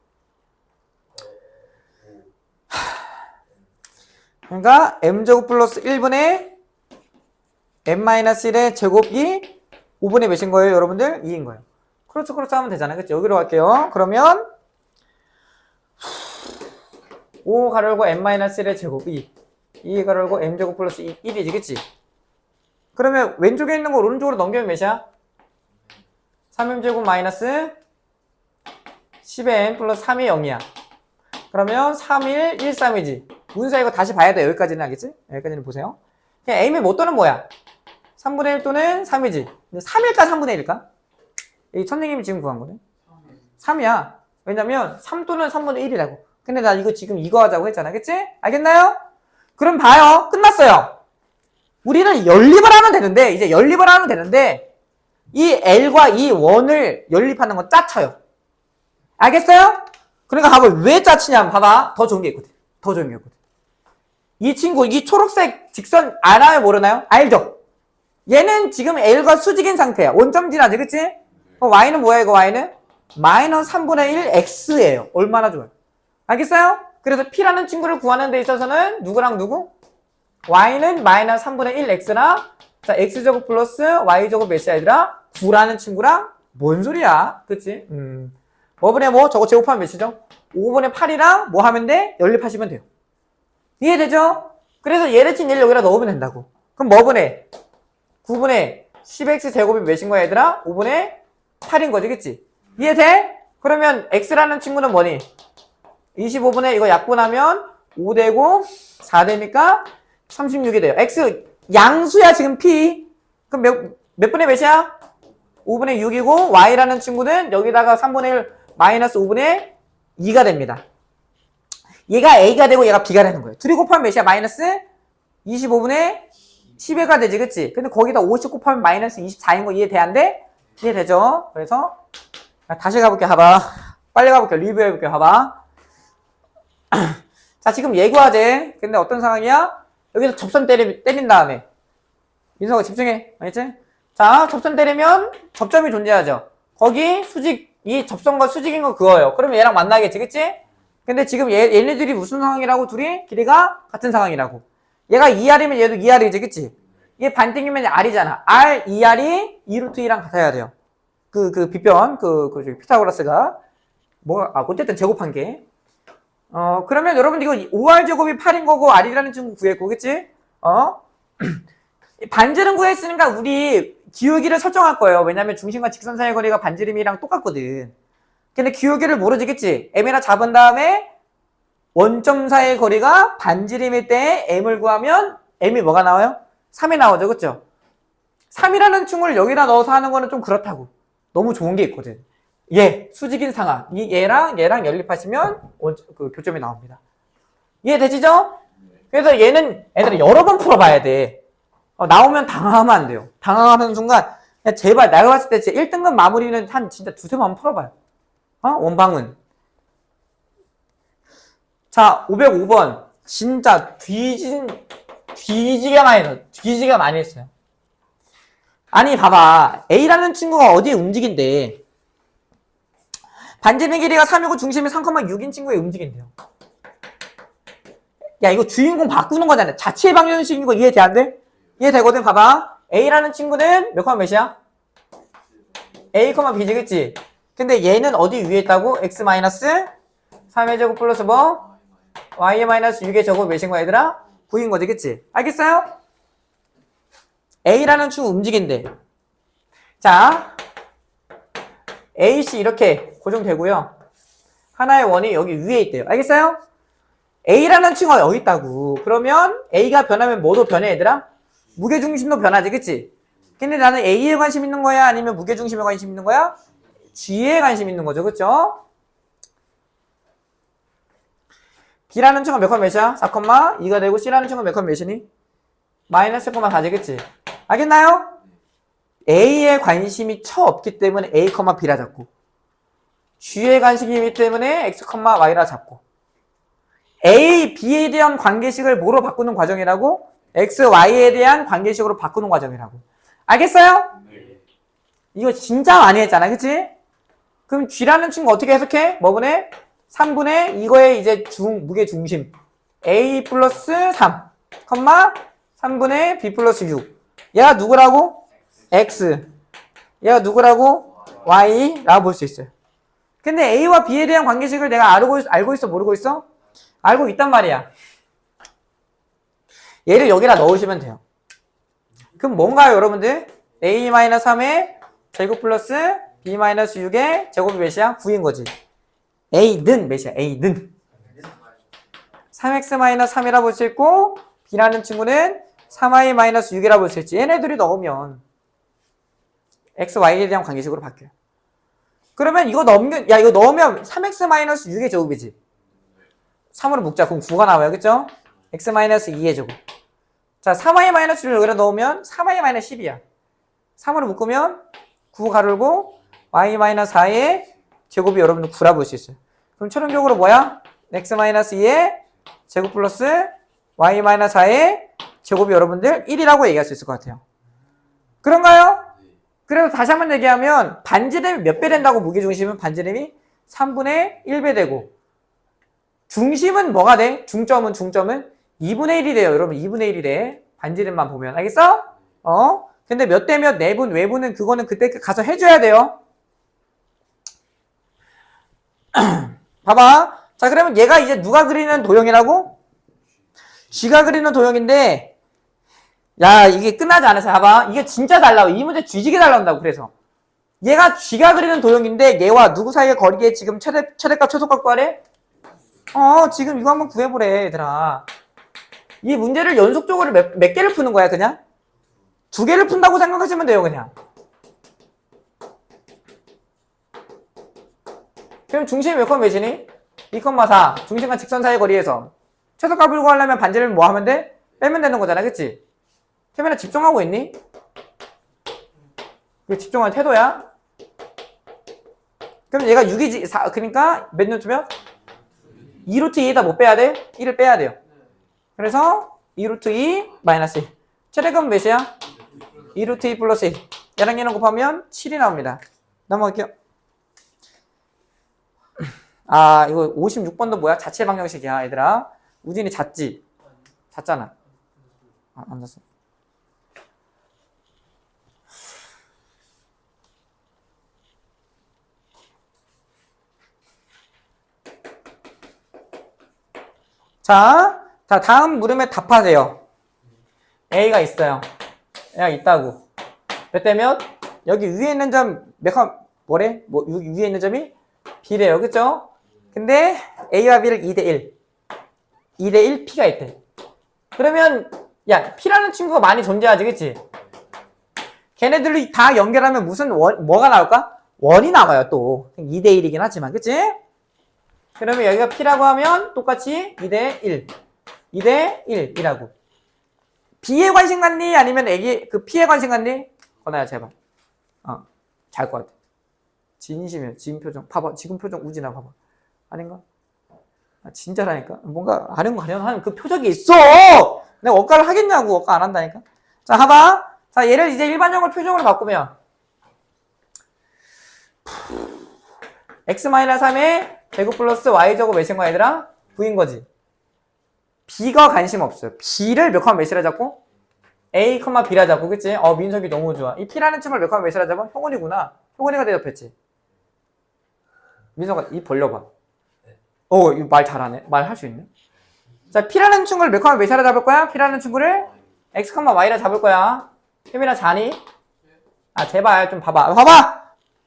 그러니까 m제곱 플러스 1분의 m-1의 제곱이 5분의 몇인 거예요, 여러분들? 2인 거예요. 크로스 크로스 하면 되잖아요. 그치? 여기로 갈게요. 그러면 5 가로열고 m-1의 제곱이 2 가로열고 m제곱 플러스 1이지, 그치? 그러면 왼쪽에 있는 거 오른쪽으로 넘기면 몇이야? 3m제곱 마이너스 10m 플러스 3이 0이야. 그러면 3, 1, 1, 3이지. 문서 이거 다시 봐야 돼. 여기까지는 알겠지? 여기까지는 보세요. 그냥 M의 뭐 또는 뭐야? 3분의 1 또는 3이지. 3일까 3분의 1일까? 이 선생님이 지금 구한 거네. 3이야. 왜냐면 3 또는 3분의 1이라고. 근데 나 이거 지금 이거 하자고 했잖아. 그치? 알겠나요? 그럼 봐요. 끝났어요. 우리는 연립을 하면 되는데, 이제 연립을 하면 되는데, 이 L과 이 원을 연립하는 건 짜쳐요. 알겠어요? 그러니까 봐봐. 왜 짜치냐면 봐봐. 더 좋은 게 있거든. 더 좋은 게 있거든. 이 친구, 이 초록색 직선 알아요? 모르나요? 알죠? 얘는 지금 L과 수직인 상태야. 원점진하지, 그치? Y는 뭐야, 이거 Y는? 마이너스 3분의 1 X예요. 얼마나 좋아요. 알겠어요? 그래서 P라는 친구를 구하는 데 있어서는 누구랑 누구? Y는 마이너스 3분의 1 X랑, 자, X제곱 플러스 Y제곱 몇이야, 얘들아? 9라는 친구랑, 뭔 소리야? 그치? 뭐분의 뭐? 저거 제곱하면 몇이죠? 5분의 8이랑 뭐 하면 돼? 연립하시면 돼요. 이해되죠? 그래서 얘를 친 얘를 여기다 넣으면 된다고. 그럼 뭐분의? 9분의 10x 제곱이 몇인 거야, 얘들아? 5분의 8인 거지, 그치? 이해돼? 그러면 x라는 친구는 뭐니? 25분의 이거 약분하면 5되고 4되니까 36이 돼요. x 양수야, 지금 p. 그럼 몇 분의 몇이야? 5분의 6이고 y라는 친구는 여기다가 3분의 1 마이너스 5분의 2가 됩니다. 얘가 a가 되고 얘가 b가 되는 거예요. 둘이 곱하면 몇이야? 마이너스 25분의 11가 되지, 그치? 근데 거기다 50 곱하면 마이너스 24인 거 이해돼, 안 돼? 이해되죠? 그래서 다시 가볼게, 봐봐. 빨리 가볼게, 리뷰해볼게, 봐봐. 자, 지금 예고하재. 근데 어떤 상황이야? 여기서 접선 때린 다음에 민서가 집중해, 알겠지? 자, 접선 때리면 접점이 존재하죠. 거기 수직, 이 접선과 수직인 거 그거예요. 그러면 얘랑 만나겠지, 그치? 근데 지금 얘네들이 무슨 상황이라고? 둘이 길이가 같은 상황이라고. 얘가 2R이면 얘도 2R이지, 그치? 얘 반띵이면 R이잖아. R, 2R이 2루트 2랑 같아야 돼요. 빗변, 피타고라스가. 어쨌든 제곱한 게. 그러면 여러분 이거 5R 제곱이 8인 거고, R이라는 친구 구했고, 그치? 반지름 구했으니까 우리 기울기를 설정할 거예요. 왜냐면 중심과 직선 사이의 거리가 반지름이랑 똑같거든. 근데 기울기를 모르지, 그치? M이라 잡은 다음에 원점 사이의 거리가 반지름일 때 M을 구하면 M이 뭐가 나와요? 3이 나오죠, 그쵸? 3이라는 층을 여기다 넣어서 하는 거는 좀 그렇다고. 너무 좋은 게 있거든. 수직인 상하. 얘랑 연립하시면 교점이 나옵니다. 이해되시죠? 그래서 얘는 애들이 여러 번 풀어봐야 돼. 나오면 당황하면 안 돼요. 당황하는 순간 야, 제발 내가 봤을 때 1등급 마무리는 한 진짜 두세 번 풀어봐요. 원방은. 자, 505번. 진짜 뒤지게 많이 했어요. 아니, 봐봐. A라는 친구가 어디에 움직인대? 반지름 길이가 3이고 중심이 3,6인 친구에 움직인대요. 야, 이거 주인공 바꾸는 거잖아. 자체 방정식인 거 이해돼, 안 돼? 이해되거든, 봐봐. A라는 친구는 몇 컴마 몇이야? A, B지, 그치? 근데 얘는 어디 위에 있다고? X 마이너스 3의 제곱 플러스 뭐? Y의 마이너스 6의 제곱 몇인 거야, 얘들아? 9인 거지, 그치? 알겠어요? A라는 친구 움직인대. 자, AC 이렇게 고정되고요. 하나의 원이 여기 위에 있대요. 알겠어요? A라는 친구가 여기 있다고. 그러면 A가 변하면 뭐도 변해, 얘들아? 무게중심도 변하지, 그치? 근데 나는 A에 관심 있는 거야? 아니면 무게중심에 관심 있는 거야? G에 관심 있는 거죠, 그쵸? B라는 친구가 몇 컴마 몇이야? 4,2가 되고 C라는 친구가 몇 컴마 몇이니? 마이너스 4,4지, 그치? 알겠나요? A에 관심이 없기 때문에 A, B라 잡고 G에 관심이 있기 때문에 X, Y라 잡고 A, B에 대한 관계식을 뭐로 바꾸는 과정이라고? X, Y에 대한 관계식으로 바꾸는 과정이라고. 알겠어요? 네. 이거 진짜 많이 했잖아, 그치? 그럼 G라는 친구 어떻게 해석해? 뭐분의? 3분의 이거의 이제 무게 중심. A 플러스 3, 3분의 B 플러스 6. 얘가 누구라고? X. 얘가 누구라고? Y라고 볼 수 있어요. 근데 A와 B에 대한 관계식을 내가 알고 있어, 모르고 있어? 알고 있단 말이야. 얘를 여기다 넣으시면 돼요. 그럼 뭔가요, 여러분들? A-3의 제곱 플러스 B-6의 제곱이 몇이야? 9인 거지. A는 몇이야? A는 3x-3이라 볼 수 있고 B라는 친구는 3y-6이라 볼 수 있지. 얘네들이 넣으면 x, y에 대한 관계식으로 바뀌어요. 그러면 이거 이거 넣으면 3x-6의 제곱이지. 3으로 묶자. 그럼 9가 나와요. 그쵸? x-2의 제곱. 자, 3y-6을 여기다 넣으면 3y-10이야. 3으로 묶으면 9 가르고 y-4의 제곱이 여러분들 9라 볼 수 있어요. 그럼 최종적으로 뭐야? x-2의 제곱 플러스 y-4의 제곱이 여러분들 1이라고 얘기할 수 있을 것 같아요. 그런가요? 그래서 다시 한번 얘기하면 반지름이 몇 배 된다고 무게중심은 반지름이 3분의 1배 되고 중심은 뭐가 돼? 중점은 2분의 1이 돼요. 여러분 2분의 1이 돼. 반지름만 보면. 알겠어? 근데 몇 대 몇 내분 외분은 그거는 그때 가서 해줘야 돼요. 봐봐. 자, 그러면 얘가 이제 누가 그리는 도형이라고? G가 그리는 도형인데 야, 이게 끝나지 않아서 봐봐. 이게 진짜 잘 나와. 이 문제 뒤지게 잘 나온다고. 그래서 얘가 G가 그리는 도형인데 얘와 누구 사이의 거리에 지금 최대값 최소값 구하래? 지금 이거 한번 구해보래, 얘들아. 이 문제를 연속적으로 몇 개를 푸는 거야, 그냥? 2개를 푼다고 생각하시면 돼요, 그냥. 그럼 중심이 몇 건 몇이니? 2,4. 중심과 직선 사이의 거리에서 최소값을 구하려면 반지름을 뭐 하면 돼? 빼면 되는 거잖아, 그치? 태민아 집중하고 있니? 이거 집중할 태도야? 그럼 얘가 6이지, 그러니까 몇 뉴트면? 2루트 2에다 뭐 빼야 돼? 1을 빼야 돼요. 그래서 2루트 2 마이너스 1. 최대값은 몇이야? 2루트 2 플러스 1. 얘랑 얘랑 곱하면 7이 나옵니다. 넘어갈게요. 이거 56번도 뭐야? 자체 방정식이야, 얘들아. 우진이 잤지? 잤잖아. 안 잤어. 자, 다음 물음에 답하세요. A가 있어요. A가 있다고. 몇 대 몇? 여기 위에 있는 점, 뭐래? 위에 있는 점이 B래요. 그쵸? 근데 A와 B를 2대1. 2대1 P가 있대. 그러면, 야, P라는 친구가 많이 존재하지, 그치? 걔네들이 다 연결하면 무슨 뭐가 나올까? 원이 나와요, 또. 2대1이긴 하지만, 그치? 그러면 여기가 P라고 하면 똑같이 2대1. 2대1이라고. B에 관심 갖니? 아니면 P에 관심 갖니? 건아야, 제발. 잘 것 같아. 진심이야, 지금 표정. 봐봐, 지금 표정 우진아, 봐봐. 아닌가? 진짜라니까. 뭔가 아는 거 하는 그 표정이 있어! 내가 억가를 하겠냐고, 억가 안 한다니까. 자, 봐봐. 자, 얘를 이제 일반적으로 표정으로 바꾸면. x-3의 제곱 플러스 y제곱 몇인 거야, 얘들아? 9인 거지. B가 관심 없어요. B를 몇 칸 몇이라 잡고? A, B라 잡고, 그치? 민석이 너무 좋아. 이 P라는 친구를 몇 칸 몇이라 잡아? 효건이구나. 효건이가 대답했지. 민석아, 입 벌려봐. 이거 말 잘하네. 말 할 수 있네. 자, P라는 친구를 몇 칸 몇이라 잡을 거야? P라는 친구를 X, Y라 잡을 거야. 혜민아, 자니? 제발, 좀 봐봐. 봐봐!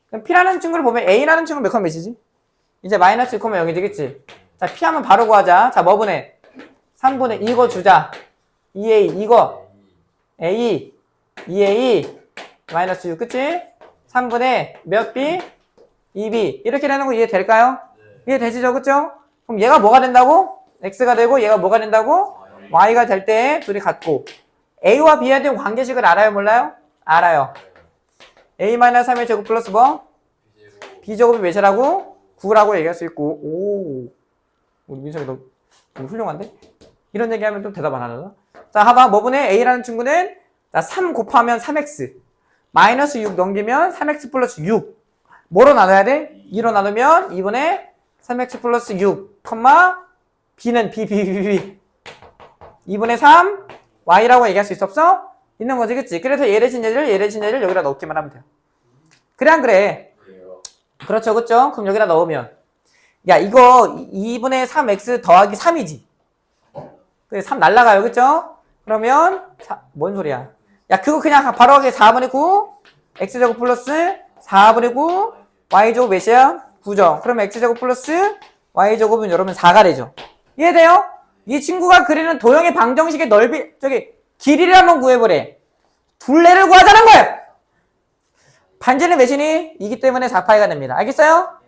그럼 P라는 친구를 보면 A라는 친구는 몇 칸 몇이지? 이제 마이너스 1, 0이 되겠지? 자, P 하면 바로 구하자. 자, 뭐 분해? 3분의 이거 주자. 2A, 이거. A, 2A, 마이너스 6, 그치? 3분의 몇 B? 2B. 이렇게 되는 거 이해될까요? 이해되시죠? 그쵸? 그럼 얘가 뭐가 된다고? X가 되고 얘가 뭐가 된다고? Y가 될 때 둘이 같고. A와 B에 대한 관계식을 알아요? 몰라요? 알아요. A-3의 제곱 플러스 뭐? B제곱이 몇이라고? 9라고 얘기할 수 있고. 우리 민석이 너 훌륭한데? 이런 얘기하면 또 대답 안 하나? 자, 봐봐. 뭐분의 A라는 친구는 자, 3 곱하면 3x 마이너스 6 넘기면 3x 플러스 6 뭐로 나눠야 돼? 2로 나누면 2분의 3x 플러스 6 B는 B 2분의 3 Y라고 얘기할 수 있어 없어? 있는 거지 그치? 그래서 얘 대신 얘를 여기다 넣기만 하면 돼요. 그래 안 그래? 그래요. 그렇죠 그렇죠? 그럼 여기다 넣으면 야 이거 2분의 3x 더하기 3이지. 그래 3 날라가요 그쵸? 그러면 뭔 소리야? 야 그거 그냥 바로 하게 4분의 9 x제곱 플러스 4분의 9 y제곱 몇이야? 9죠. 그럼 x제곱 플러스 y제곱은 여러분 4가 되죠. 이해돼요? 이 친구가 그리는 도형의 방정식의 넓이 길이를 한번 구해보래. 둘레를 구하자는 거예요. 반지름 몇이니? 이기 때문에 4파이가 됩니다. 알겠어요?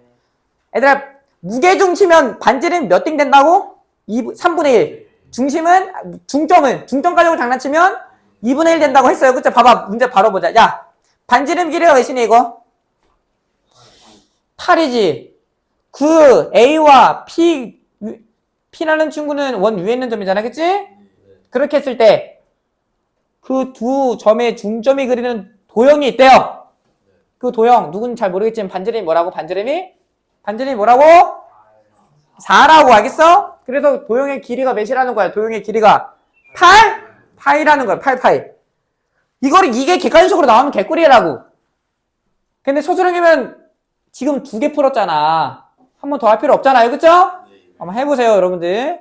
얘들아 무게중심은 반지름 몇 딩 된다고? 3분의 1 중점 가지고 장난치면 2분의 1 된다고 했어요. 그쵸? 봐봐 문제 바로 보자. 야 반지름 길이가 몇이니 이거? 8이지. 그 A와 P라는 친구는 원 위에 있는 점이잖아. 그치? 그렇게 했을 때 그 두 점의 중점이 그리는 도형이 있대요. 그 도형 누군 잘 모르겠지만 반지름이 뭐라고? 반지름이 뭐라고? 4라고 알겠어? 그래서 도형의 길이가 몇이라는 거야? 도형의 길이가 8파이라는 거야. 8파이. 이게 객관식으로 나오면 개꿀이라고. 근데 소수령이면 지금 2개 풀었잖아. 한 번 더 할 필요 없잖아요. 그쵸? 한번 해보세요 여러분들.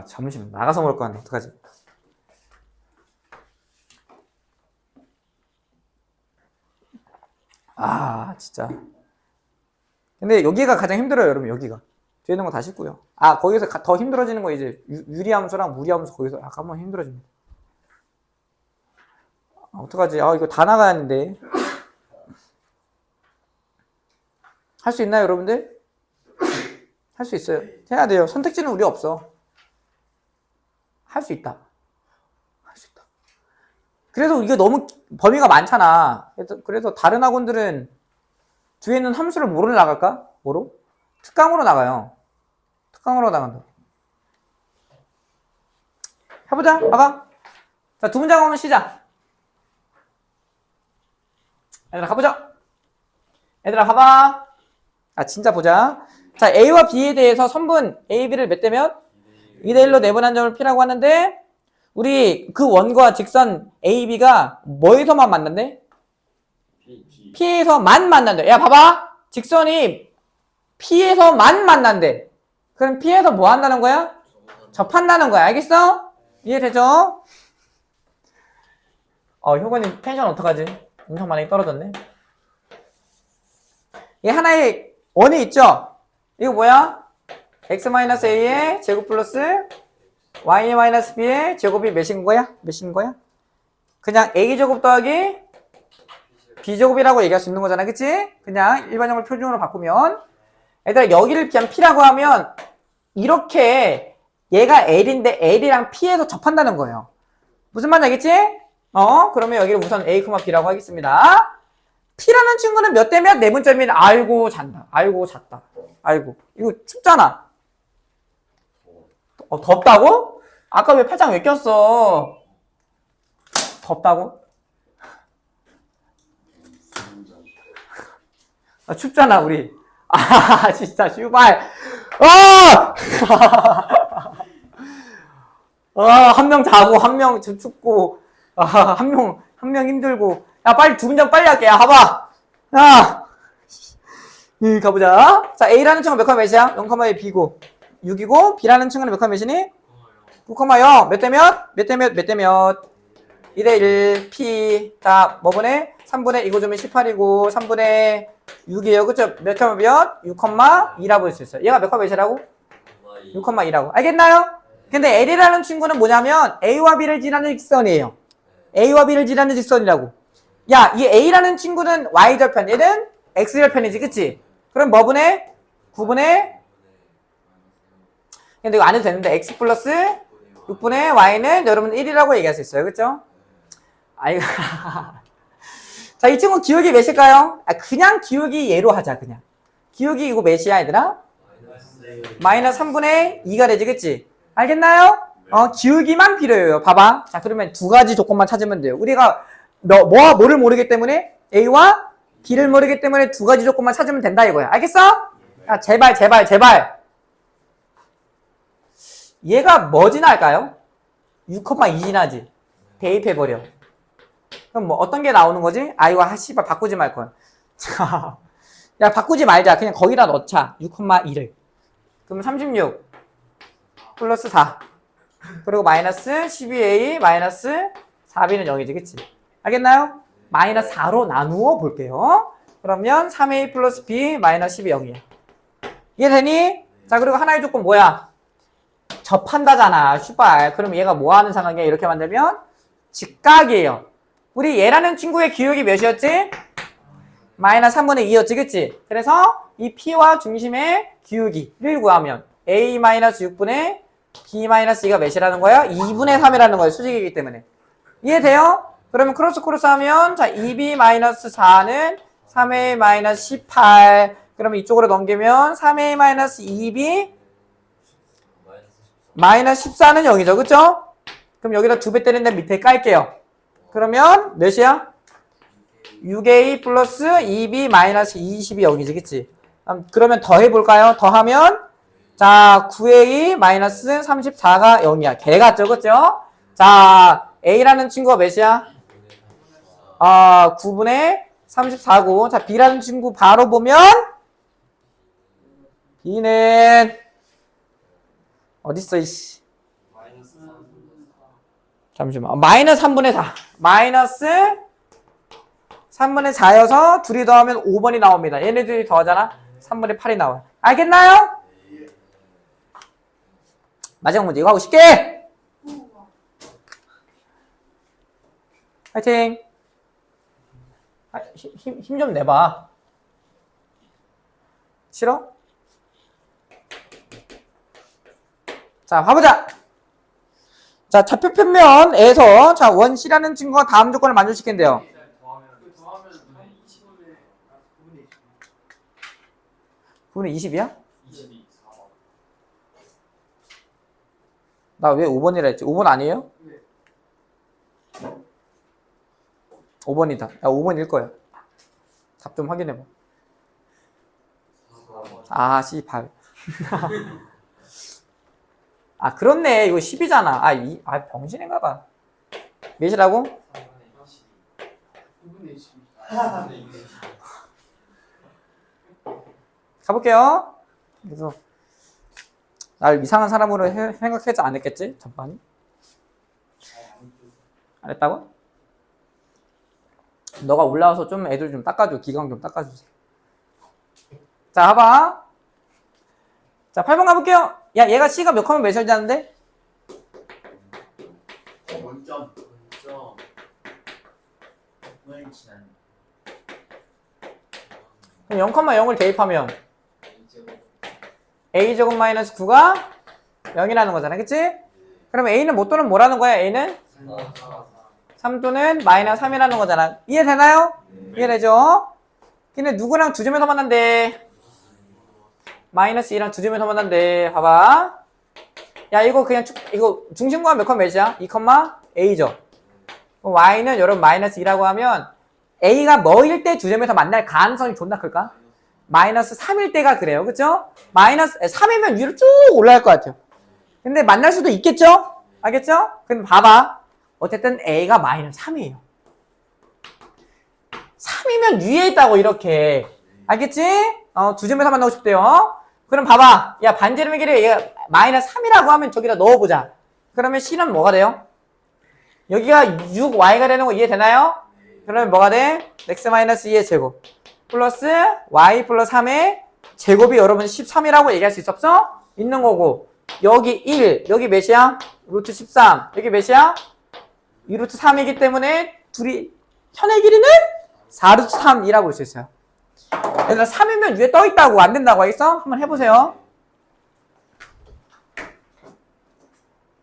점심 나가서 먹을 거 같네. 어떡하지? 진짜. 근데 여기가 가장 힘들어요, 여러분. 여기가. 뒤에 있는 거 다 쉽고요. 거기서 더 힘들어지는 거 이제 유리함수랑 무리함수 거기서 약간 한번 힘들어집니다. 어떡하지? 이거 다 나가야 하는데. 할 수 있나요, 여러분들? 할 수 있어요. 해야 돼요. 선택지는 우리 없어. 할 수 있다. 할 수 있다. 그래서 이게 너무 범위가 많잖아. 그래서 다른 학원들은 뒤에 있는 함수를 뭐로 나갈까? 뭐로? 특강으로 나가요. 특강으로 나간다. 해보자. 봐봐. 자, 두 문장 오면 시작. 얘들아 가보자. 얘들아 가봐. 진짜 보자. 자, A와 B에 대해서 선분 A, B를 몇 대면? 2대1로 내분한 점을 P라고 하는데 우리 그 원과 직선 A, B가 뭐에서만 만난대? P에서만 만난대. 야 봐봐. 직선이 P에서만 만난대. 그럼 P에서 뭐 한다는 거야? 접한다는 거야. 알겠어? 이해되죠? 효건님 텐션 어떡하지? 엄청 많이 떨어졌네. 얘 하나의 원이 있죠? 이거 뭐야? x-a의 제곱 플러스 y-b의 제곱이 몇인 거야? 그냥 a제곱 더하기 b제곱이라고 얘기할 수 있는 거잖아. 그치? 그냥 일반형을 표준으로 바꾸면 얘들아 여기를 그냥 p라고 하면 이렇게 얘가 l인데 l이랑 p에서 접한다는 거예요. 무슨 말인지 알겠지? 그러면 여기를 우선 a, b라고 하겠습니다. P라는 친구는 몇 대 몇? 내분점인 알고 잔다. 알고 잤다. 알고. 이거 춥잖아. 덥다고? 아까 왜 팔짱 왜 꼈어? 덥다고? 춥잖아 우리. 진짜 슈발. 한 명 자고 한 명 춥고 한 명 힘들고. 야 빨리 두 문장 빨리 할게. 야 가봐. 가보자. 자 A라는 친구는 몇 몇이야? 0,1 B고 6이고 B라는 친구는 몇 몇이니? 9,0 몇 대 몇? 몇 대 몇? 몇 대 몇? 2대1 P. 자 뭐분의? 3분의 이거 주면 18이고 3분의 6이에요. 그쵸? 몇 컴마 몇? 6,2라고 할 수 있어요. 얘가 몇 컴마 몇이라고? 6,2라고. 알겠나요? 근데 L이라는 친구는 뭐냐면 A와 B를 지나는 직선이에요. A와 B를 지나는 직선이라고. 야, 이 A라는 친구는 Y절편, 얘는 X절편이지, 그치? 그럼 뭐분의? 9분의? 근데 이거 안 해도 되는데 X 플러스 6분의 Y는 여러분 1이라고 얘기할 수 있어요. 그쵸? 아이고. 자, 이 친구 기울기 몇일까요? 그냥 기울기 예로 하자, 그냥. 기울기 이거 몇이야, 얘들아? 마이너스 3분의 2가 되지, 그치? 알겠나요? 기울기만 필요해요. 봐봐. 자, 그러면 두 가지 조건만 찾으면 돼요. 우리가 뭐를 모르기 때문에 A와 B를 모르기 때문에 두 가지 조건만 찾으면 된다 이거야. 알겠어? 아, 제발. 얘가 뭐 지날까요? 6,2 지나지. 대입해버려. 그럼 뭐 어떤 게 나오는 거지? 이거 씨발 바꾸지 말 거야. 자, 야 바꾸지 말자. 그냥 거기다 넣자. 6,2를. 그럼 36 플러스 4 그리고 마이너스 12a 마이너스 4b는 0이지, 그치? 알겠나요? 마이너스 4로 나누어 볼게요. 그러면 3a 플러스 b 마이너스 10이 0이야. 이해되니? 자, 그리고 하나의 조건 뭐야? 접한다잖아, 슈발. 그럼 얘가 뭐 하는 상황이야? 이렇게 만들면 직각이에요. 우리 얘라는 친구의 기울기 몇이었지? 마이너스 3분의 2였지, 그치? 그래서 이 P와 중심의 기울기를 구하면 A 마이너스 6분의 B 마이너스 2가 몇이라는 거야? 2분의 3이라는 거예요, 수직이기 때문에. 이해돼요? 그러면 크로스 하면, 자, 2B 마이너스 4는 3A 마이너스 18. 그러면 이쪽으로 넘기면 3A 마이너스 2B 마이너스 14는 0이죠, 그쵸? 그럼 여기다 2배 때리는데 밑에 깔게요. 그러면 몇이야? 6a 플러스 2b 마이너스 20이 0이지, 그치? 그러면 더해볼까요? 더하면 자 9a 마이너스 34가 0이야. 개 같죠, 그쵸? 자 a라는 친구가 몇이야? 9분의 34고 자 b라는 친구 바로 보면 b는 어딨어 이씨. 잠시만. 마이너스 3분의 4. 마이너스 3분의 4여서 둘이 더하면 5번이 나옵니다. 얘네들이 더하잖아. 3분의 8이 나와요. 알겠나요? 마지막 문제 이거 하고 쉽게. 화이팅. 힘 좀 내봐. 싫어? 자, 봐보자. 자, 좌표 평면에서 자, 원C라는 친구가 다음 조건을 만족시킨대요. 그분은 20이야? 나 왜 5번이라 했지? 5번 아니에요? 5번이다. 야, 5번일 거야. 답 좀 확인해봐. 씨발. 그렇네. 이거 10이잖아. 병신인가 봐. 몇이라고? 9분의 20. 가볼게요. 그래서 날 이상한 사람으로 생각하지 않았겠지? 전반이? 안 했다고? 너가 올라와서 좀 애들 좀 닦아줘. 기강 좀 닦아주세요. 자, 봐봐. 자, 8번 가볼게요. 야, 얘가 C가 몇 컴마 몇을 자는데? 원점. 그럼 0,0을 대입하면 a제곱 마이너스 9가 0이라는 거잖아, 그치? 그럼 a는 뭐 또는 뭐라는 거야? a는 3 또는 마이너스 3이라는 거잖아. 이해되나요? 이해되죠? 근데 누구랑 두 점에서 만난대? 마이너스 2랑 두 점에서 만난대. 봐봐. 야, 이거 그냥 이거 중심과 몇 컴마 몇이야? 2, a죠. y는 여러분 마이너스 2라고 하면 a가 뭐일 때 두 점에서 만날 가능성이 존나 클까? 마이너스 3일 때가 그래요. 그쵸? 마이너스 3이면 위로 쭉 올라갈 것 같아요. 근데 만날 수도 있겠죠? 알겠죠? 근데 봐봐. 어쨌든 a가 마이너스 3이에요. 3이면 위에 있다고 이렇게. 알겠지? 두 점에서 만나고 싶대요. 그럼 봐봐. 야, 반지름의 길이 얘가 마이너스 3이라고 하면 저기다 넣어보자. 그러면 C는 뭐가 돼요? 여기가 6y가 되는 거 이해되나요? 그러면 뭐가 돼? x-2의 제곱 플러스 y 플러스 3의 제곱이 여러분 13이라고 얘기할 수 있었어? 있는 거고 여기 1, 여기 몇이야? 루트 13 여기 몇이야? 2루트 3이기 때문에 둘이 현의 길이는 4루트 3이라고 볼 수 있어요. 얘들아 3이면 위에 떠있다고 안 된다고 하겠어? 한번 해보세요.